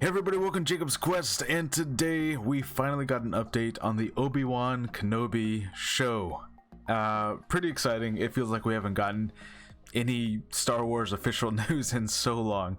Hey everybody, welcome to Jacob's Quest, and today we finally got an update on the Obi-Wan Kenobi show. Pretty exciting. It feels like we haven't gotten any Star Wars official news in so long.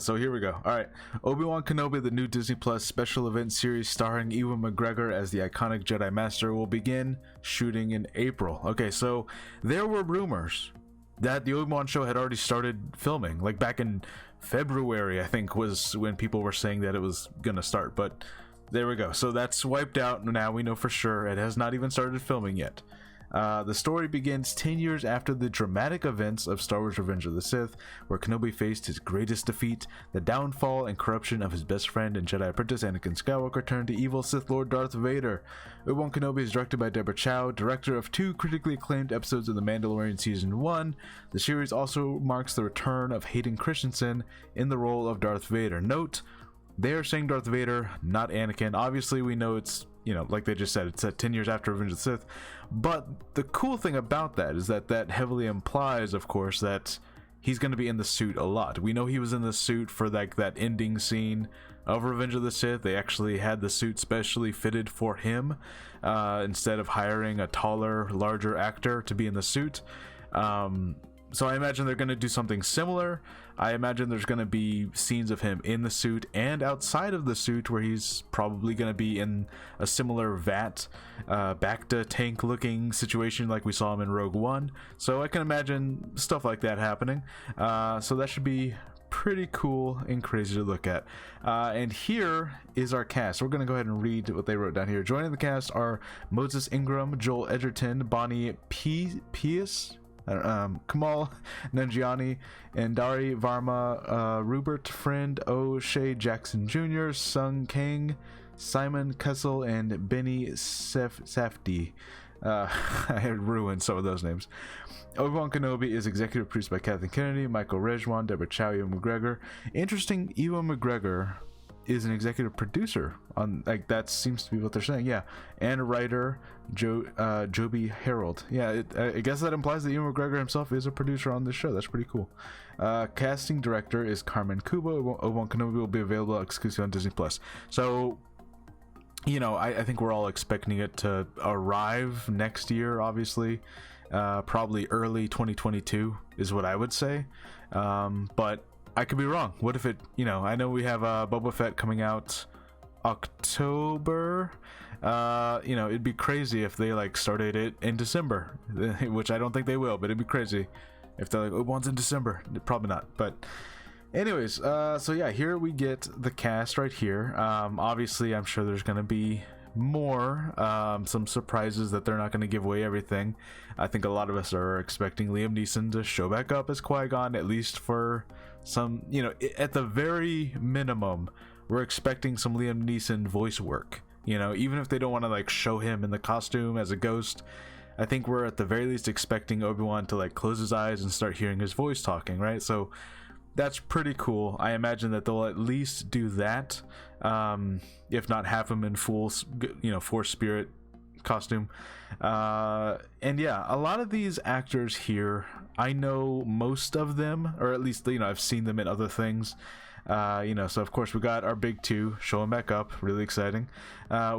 So here we go. Alright, Obi-Wan Kenobi, the new Disney Plus special event series starring Ewan McGregor as the iconic Jedi Master, will begin shooting in April. Okay, so there were rumors that the Obi-Wan show had already started filming, like back in February, I think, was when people were saying that it was gonna start, but there we go. So that's wiped out. Now we know for sure it has not even started filming yet. The story begins 10 years after the dramatic events of Star Wars Revenge of the Sith, where Kenobi faced his greatest defeat. The downfall and corruption of his best friend and Jedi apprentice Anakin Skywalker turned to evil Sith Lord Darth Vader. Obi-Wan Kenobi is directed by Deborah Chow, director of 2 critically acclaimed episodes of The Mandalorian Season 1. The series also marks the return of Hayden Christensen in the role of Darth Vader. Note, they are saying Darth Vader, not Anakin. Obviously, we know it's, like they just said, it's set 10 years after Revenge of the Sith. But the cool thing about that is that that heavily implies, of course, that he's going to be in the suit a lot. We know he was in the suit for like that ending scene of Revenge of the Sith. They actually had the suit specially fitted for him instead of hiring a taller, larger actor to be in the suit. So I imagine they're going to do something similar. I imagine there's going to be scenes of him in the suit and outside of the suit where he's probably going to be in a similar Bacta tank looking situation like we saw him in Rogue One. So I can imagine stuff like that happening. So that should be pretty cool and crazy to look at. And here is our cast. We're going to go ahead and read what they wrote down here. Joining the cast are Moses Ingram, Joel Edgerton, Bonnie Pius, Kamal Nanjiani, and Dari Varma, Rupert Friend, O'Shea Jackson Jr., Sung Kang, Simon Kessel, and Benny Safdie. I had ruined some of those names. Obi-Wan Kenobi is executive produced by Kathleen Kennedy, Michael Rejwan, Deborah Chow, Ewan McGregor. Interesting, Ewan McGregor is an executive producer on, like, that seems to be what they're saying, yeah, and writer Joby Harold. Yeah, I guess that implies that Ewan McGregor himself is a producer on this show. That's pretty cool. Casting director is Carmen Kubo. Obi-Wan Kenobi will be available exclusively on Disney Plus. So I think we're all expecting it to arrive next year, obviously. Probably early 2022 is what I would say, but I could be wrong. What if it, I know we have Boba Fett coming out October. It'd be crazy if they like started it in December, which I don't think they will, but it'd be crazy if they're like, Obi-Wan's in December. Probably not, but anyways, so yeah, here we get the cast right here. Obviously, I'm sure there's gonna be more, some surprises that they're not going to give away everything. I think a lot of us are expecting Liam Neeson to show back up as Qui-Gon, at least for some, at the very minimum, we're expecting some Liam Neeson voice work. Even if they don't want to like show him in the costume as a ghost, I think we're at the very least expecting Obi-Wan to like close his eyes and start hearing his voice talking, right? So that's pretty cool. I imagine that they'll at least do that, if not have him in full, Force Spirit costume. And yeah, a lot of these actors here, I know most of them, or at least, I've seen them in other things. So of course we got our big 2 showing back up, really exciting.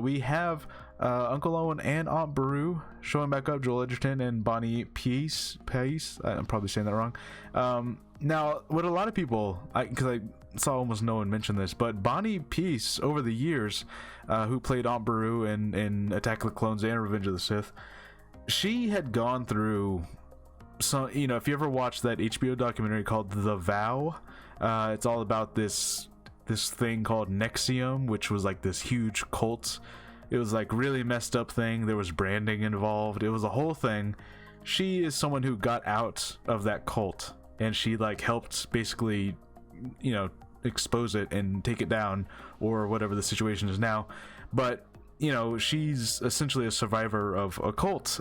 We have Uncle Owen and Aunt Beru showing back up, Joel Edgerton and Bonnie Pius. I'm probably saying that wrong. Now, what a lot of people, because I saw almost no one mention this, but Bonnie Pius, over the years, who played Aunt Beru in Attack of the Clones and Revenge of the Sith, she had gone through some, if you ever watched that HBO documentary called The Vow, it's all about this thing called Nexium, which was like this huge cult. It was like really messed up thing. There was branding involved. It was a whole thing. She is someone who got out of that cult, and she like helped basically, expose it and take it down, or whatever the situation is now. But she's essentially a survivor of a cult,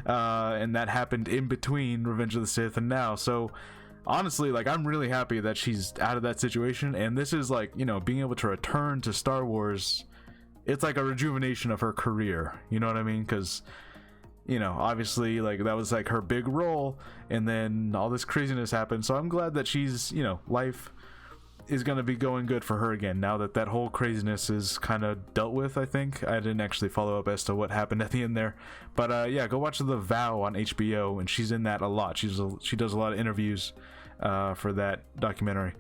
and that happened in between Revenge of the Sith and now. So honestly, like, I'm really happy that she's out of that situation, and this is like, being able to return to Star Wars, it's like a rejuvenation of her career, you know what I mean? Because obviously, like, that was like her big role, and then all this craziness happened. So I'm glad that she's, life is going to be going good for her again now that that whole craziness is kind of dealt with. I think I didn't actually follow up as to what happened at the end there, but yeah, go watch The Vow on HBO, and she's in that a lot. She does a lot of interviews for that documentary.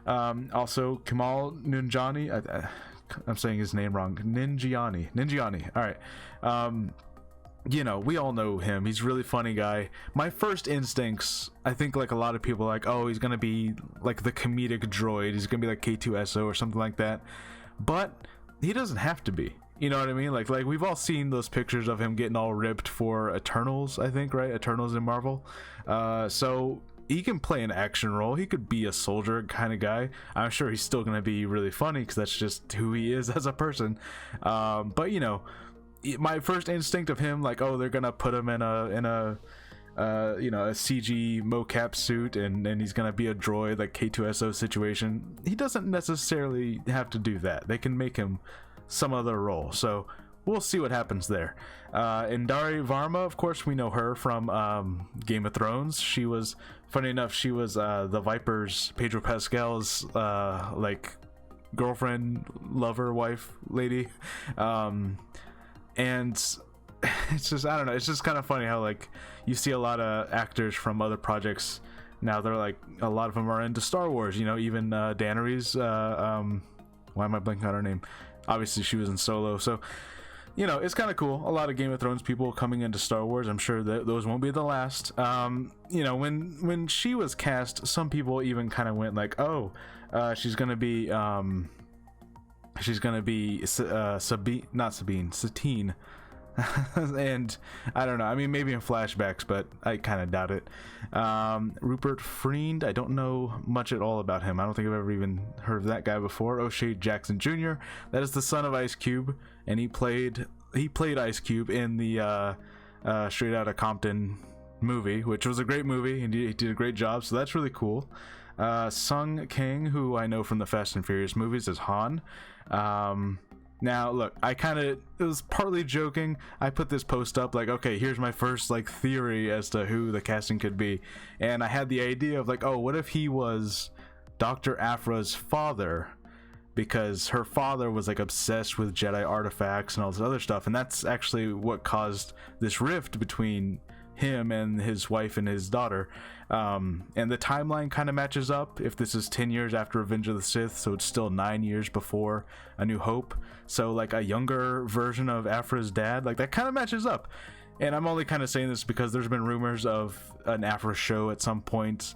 Also Kamal Nanjiani, I'm saying his name wrong. Ninjiani. All right. You know, we all know him. He's a really funny guy. My first instincts, I think like a lot of people are like, oh, he's gonna be like the comedic droid. He's gonna be like K2SO or something like that. But he doesn't have to be. You know what I mean? Like we've all seen those pictures of him getting all ripped for Eternals, I think, right? Eternals in Marvel. So he can play an action role. He could be a soldier kind of guy. I'm sure he's still gonna be really funny because that's just who he is as a person. But you know, my first instinct of him, like, oh, they're gonna put him in a you know, a CG mocap suit, and he's gonna be a droid, like K2SO situation. He doesn't necessarily have to do that. They can make him some other role, so we'll see what happens there. And Dari Varma, of course, we know her from Game of Thrones. She was, funny enough, she was the Viper's, Pedro Pascal's like girlfriend, lover, wife, lady. And it's just, I don't know, it's just kind of funny how like you see a lot of actors from other projects now. They're like, a lot of them are into Star Wars, you know. Even Daenerys, why am I blanking on her name? Obviously she was in Solo, so you know, it's kind of cool. A lot of Game of Thrones people coming into Star Wars. I'm sure that those won't be the last. You know, when she was cast, some people even kind of went like, oh, she's gonna be Satine. And I don't know, I mean, maybe in flashbacks, but I kind of doubt it. Rupert Friend, I don't know much at all about him. I don't think I've ever even heard of that guy before. O'Shea Jackson Jr., that is the son of Ice Cube, and he played Ice Cube in the Straight Outta Compton movie, which was a great movie, and he did a great job, so that's really cool. Sung Kang, who I know from the Fast and Furious movies, as Han. Now look, it was partly joking. I put this post up like, okay, here's my first like theory as to who the casting could be, and I had the idea of like, oh, what if he was Dr. Aphra's father, because her father was like obsessed with Jedi artifacts and all this other stuff, and that's actually what caused this rift between him and his wife and his daughter. And the timeline kind of matches up. If this is 10 years after Revenge of the Sith, so it's still 9 years before A New Hope, so like a younger version of Aphra's dad, like that kind of matches up. And I'm only kind of saying this because there's been rumors of an Aphra show at some point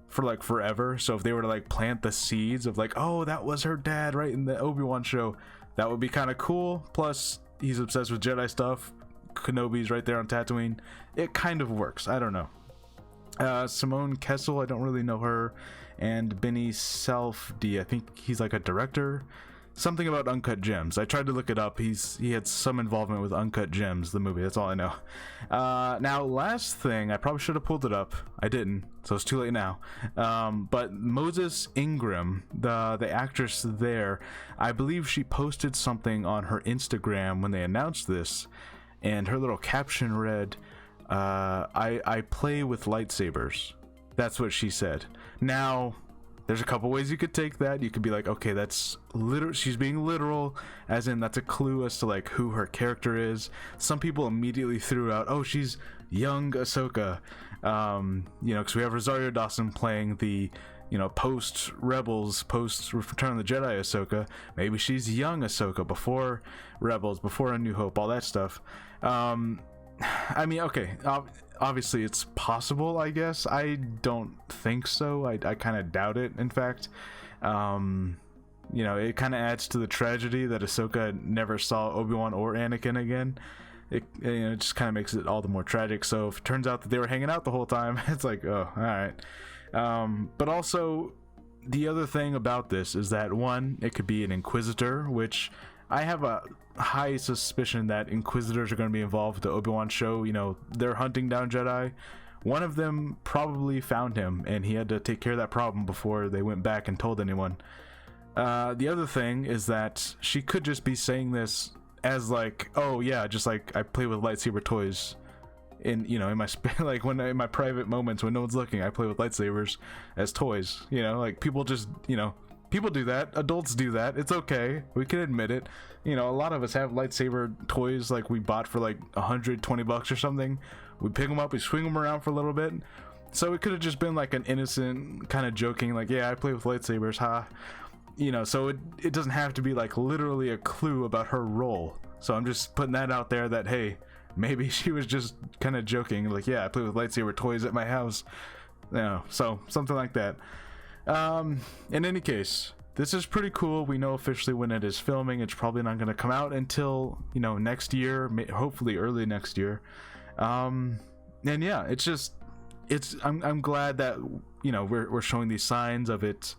for like forever. So if they were to like plant the seeds of like, oh, that was her dad right in the Obi-Wan show, that would be kind of cool. Plus he's obsessed with Jedi stuff. Kenobi's right there on Tatooine. It kind of works. I don't know. Simone Kessel, I don't really know her. And Benny Selfd, I think he's like a director. Something about Uncut Gems. I tried to look it up. He had some involvement with Uncut Gems, the movie. That's all I know. Now, last thing, I probably should have pulled it up. I didn't, so it's too late now. But Moses Ingram, the actress there, I believe she posted something on her Instagram when they announced this, and her little caption read, I play with lightsabers. That's what she said. Now, there's a couple ways you could take that. You could be like, okay, that's literal, she's being literal, as in that's a clue as to like who her character is. Some people immediately threw out, oh, she's young Ahsoka, you know, because we have Rosario Dawson playing the, you know, post Rebels, post Return of the Jedi Ahsoka. Maybe she's young Ahsoka, before Rebels, before A New Hope, all that stuff. I mean, okay, obviously it's possible, I guess. I don't think so. I kind of doubt it, in fact. You know, it kind of adds to the tragedy that Ahsoka never saw Obi-Wan or Anakin again. It, you know, it just kind of makes it all the more tragic. So if it turns out that they were hanging out the whole time, it's like, oh, all right. But also, the other thing about this is that, one, it could be an Inquisitor, which I have a high suspicion that Inquisitors are going to be involved with the Obi-Wan show. You know, they're hunting down Jedi. One of them probably found him, and he had to take care of that problem before they went back and told anyone. The other thing is that she could just be saying this as like, oh yeah, just like I play with lightsaber toys in, you know, in my like when in my private moments when no one's looking, I play with lightsabers as toys. You know, like people just, you know, People do that. Adults do that. It's okay. We can admit it. You know, a lot of us have lightsaber toys like we bought for like $120 or something. We pick them up, we swing them around for a little bit. So it could have just been like an innocent kind of joking, like, yeah, I play with lightsabers, ha. You know, so it doesn't have to be like literally a clue about her role. So I'm just putting that out there that, hey, maybe she was just kind of joking, like, yeah, I play with lightsaber toys at my house. You know, so something like that. In any case, this is pretty cool. We know officially when it is filming. It's probably not going to come out until, you know, next year, hopefully early next year. And yeah, I'm glad that, you know, we're showing these signs of it.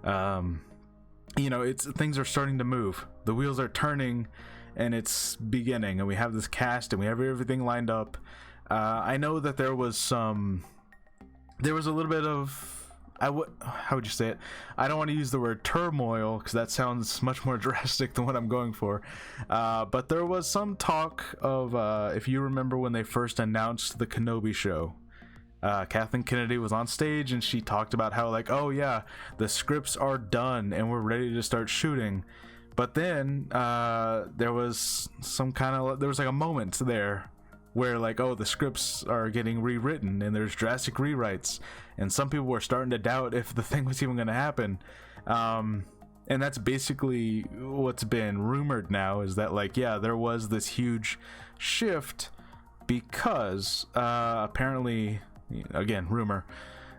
You know, things are starting to move. The wheels are turning, and it's beginning, and we have this cast, and we have everything lined up. I know that there was a little bit of, how would you say it? I don't want to use the word turmoil because that sounds much more drastic than what I'm going for. But there was some talk of, if you remember when they first announced the Kenobi show, Kathleen Kennedy was on stage and she talked about how, like, oh yeah, the scripts are done and we're ready to start shooting. But then there was like a moment there where, like, oh, the scripts are getting rewritten and there's drastic rewrites, and some people were starting to doubt if the thing was even going to happen. And that's basically what's been rumored now, is that, like, yeah, there was this huge shift because apparently, again, rumor,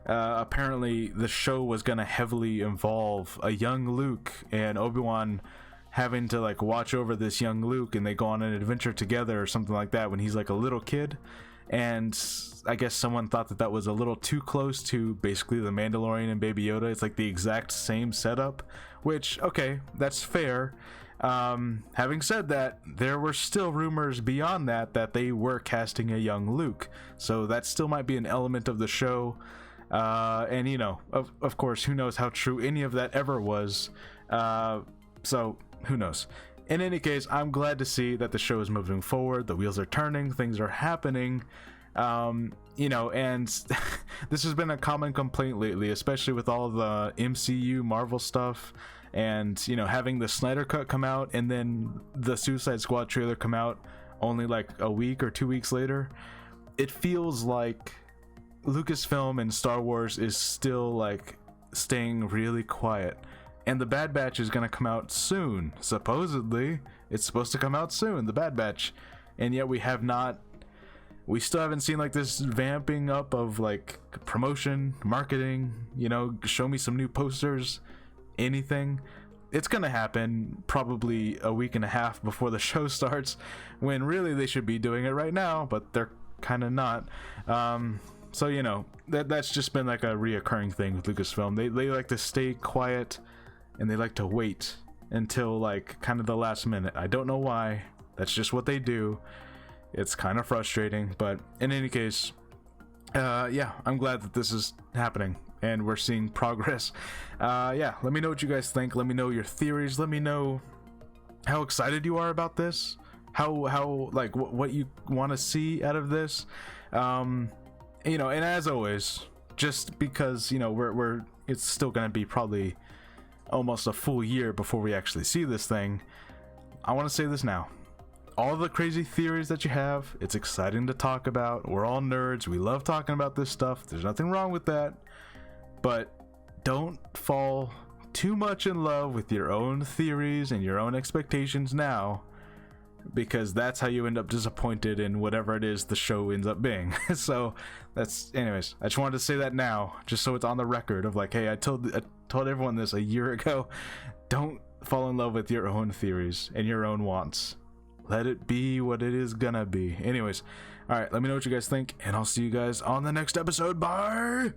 apparently the show was going to heavily involve a young Luke and Obi-Wan having to, like, watch over this young Luke, and they go on an adventure together or something like that when he's like a little kid. And I guess someone thought that was a little too close to basically the Mandalorian and Baby Yoda. It's like the exact same setup, which, okay, that's fair. Having said that, there were still rumors beyond that they were casting a young Luke, so that still might be an element of the show. And, you know, of course, who knows how true any of that ever was. So who knows? In any case, I'm glad to see that the show is moving forward. The wheels are turning, things are happening. You know, and this has been a common complaint lately, especially with all the MCU Marvel stuff, and, you know, having the Snyder Cut come out and then the Suicide Squad trailer come out only like a week or 2 weeks later. It feels like Lucasfilm and Star Wars is still, like, staying really quiet. And the Bad Batch is going to come out soon. Supposedly, it's supposed to come out soon, the Bad Batch. And yet we still haven't seen, like, this vamping up of, like, promotion, marketing, you know, show me some new posters, anything. It's going to happen probably a week and a half before the show starts, when really they should be doing it right now, but they're kind of not. So, you know, that's just been like a reoccurring thing with Lucasfilm. They like to stay quiet, and they like to wait until, like, kind of the last minute. I don't know why. That's just what they do. It's kind of frustrating, but in any case, yeah, I'm glad that this is happening and we're seeing progress. Yeah, let me know what you guys think. Let me know your theories. Let me know how excited you are about this. How like what you want to see out of this. You know, and as always, just because, you know, it's still gonna be probably almost a full year before we actually see this thing, I want to say this now. All the crazy theories that you have, it's exciting to talk about. We're all nerds. We love talking about this stuff. There's nothing wrong with that. But don't fall too much in love with your own theories and your own expectations now, because that's how you end up disappointed in whatever it is the show ends up being. So anyways, I just wanted to say that now, just so it's on the record of, like, hey, I told everyone this a year ago. Don't fall in love with your own theories and your own wants. Let it be what it is gonna be. Anyways, all right, let me know what you guys think, and I'll see you guys on the next episode. Bye.